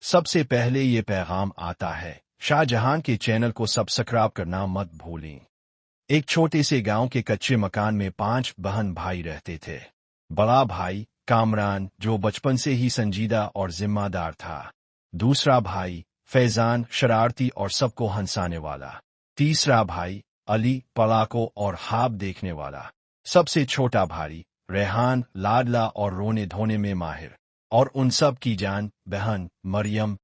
सबसे पहले ये पैगाम आता है, शाहजहां के चैनल को सब्सक्राइब करना मत भूलें। एक छोटे से गांव के कच्चे मकान में 5 बहन भाई रहते थे। बड़ा भाई कामरान, जो बचपन से ही संजीदा और जिम्मेदार था। दूसरा भाई फैजान, शरारती और सबको हंसाने वाला। तीसरा भाई अली, पलाको और हाब देखने वाला। सबसे छोटा भाई रेहान, लाडला और रोने धोने में माहिर। और उन सब की जान बहन मरियम।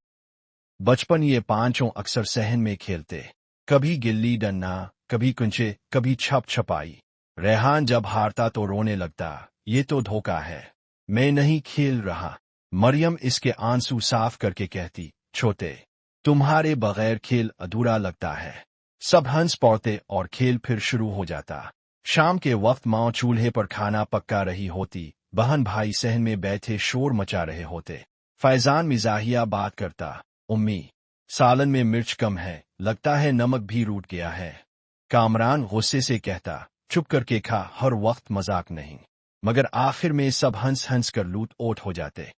बचपन ये पांचों अक्सर सहन में खेलते, कभी गिल्ली डंडा, कभी कुंचे, कभी छप छपाई। रेहान जब हारता तो रोने लगता, ये तो धोखा है, मैं नहीं खेल रहा। मरियम इसके आंसू साफ करके कहती, छोटे, तुम्हारे बगैर खेल अधूरा लगता है। सब हंस पड़ते और खेल फिर शुरू हो जाता। शाम के वक्त माँ चूल्हे पर खाना पका रही होती, बहन भाई सहन में बैठे शोर मचा रहे होते। फैजान मिजाहिया बात करता, उम्मी, सालन में मिर्च कम है, लगता है नमक भी रूठ गया है। कामरान गुस्से से कहता, चुप करके खा, हर वक्त मजाक नहीं। मगर आखिर में सब हंस हंस कर लूट ओट हो जाते।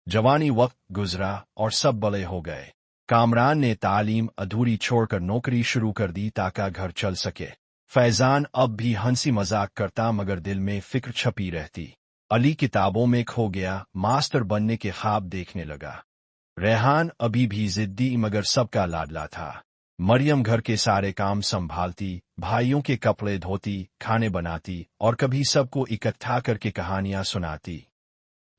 जवानी वक्त गुजरा और सब बड़े हो गए। कामरान ने तालीम अधूरी छोड़कर नौकरी शुरू कर दी ताकि घर चल सके। फैजान अब भी हंसी मजाक करता मगर दिल में फिक्र छपी रहती। अली किताबों में खो गया, मास्टर बनने के ख्वाब देखने लगा। रेहान अभी भी जिद्दी मगर सबका लाडला था। मरियम घर के सारे काम संभालती, भाइयों के कपड़े धोती, खाने बनाती और कभी सबको इकट्ठा करके कहानियां सुनाती।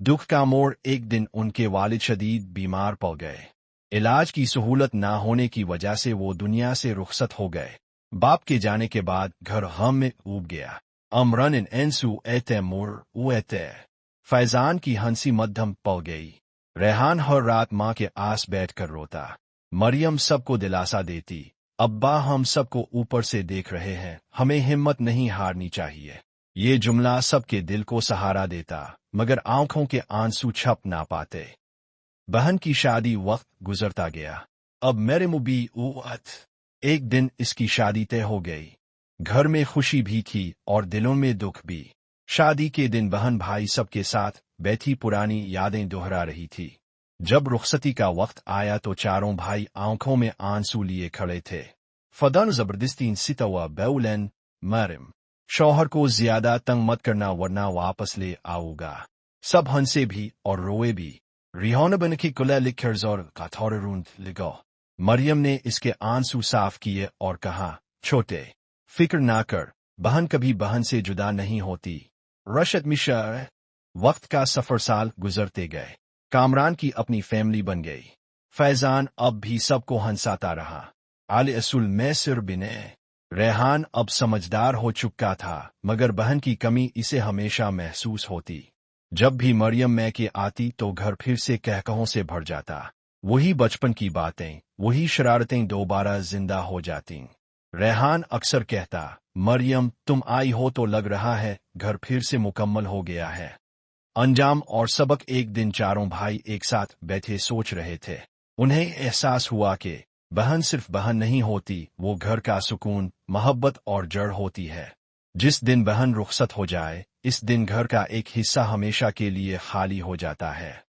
दुख का मोड़ एक दिन उनके वालिद शदीद बीमार पड़ गए। इलाज की सहूलत ना होने की वजह से वो दुनिया से रुखसत हो गए। बाप के जाने के बाद घर गम में ऊब गया। अमरन एंसू एते मोर उते। फैजान की हंसी मध्यम पड़ गई। रेहान हर रात माँ के आस बैठकर रोता। मरियम सबको दिलासा देती, अब्बा हम सबको ऊपर से देख रहे हैं, हमें हिम्मत नहीं हारनी चाहिए। ये जुमला सबके दिल को सहारा देता मगर आंखों के आंसू छप ना पाते। बहन की शादी वक्त गुजरता गया। अब मेरे मुबी उत एक दिन इसकी शादी तय हो गई। घर में खुशी भी थी और दिलों में दुख भी। शादी के दिन बहन भाई सबके साथ बैठी पुरानी यादें दोहरा रही थी। जब रुखसती का वक्त आया तो चारों भाई आंखों में आंसू लिए खड़े थे। फदन जबरदस्ती सितवा बेउलन, मरियम, शौहर को ज्यादा तंग मत करना वरना वापस ले आऊंगा। सब हंसे भी और रोए भी। रिहान बन की कुला लिखर्ज और काथौरून लिगो। मरियम ने इसके आंसू साफ किए और कहा, छोटे, फिक्र ना कर, बहन कभी बहन से जुदा नहीं होती। रशद मिशा। वक्त का सफर साल गुजरते गए। कामरान की अपनी फैमिली बन गई। फैजान अब भी सबको हंसाता रहा। आले असूल में सिर बिने। रेहान अब समझदार हो चुका था मगर बहन की कमी इसे हमेशा महसूस होती। जब भी मरियम मैके आती तो घर फिर से कहकहों से भर जाता। वही बचपन की बातें, वही शरारतें दोबारा जिंदा हो जाती। रेहान अक्सर कहता, मरियम तुम आई हो तो लग रहा है घर फिर से मुकम्मल हो गया है। अंजाम और सबक एक दिन चारों भाई एक साथ बैठे सोच रहे थे। उन्हें एहसास हुआ कि बहन सिर्फ बहन नहीं होती, वो घर का सुकून, मोहब्बत और जड़ होती है। जिस दिन बहन रुखसत हो जाए, इस दिन घर का एक हिस्सा हमेशा के लिए खाली हो जाता है।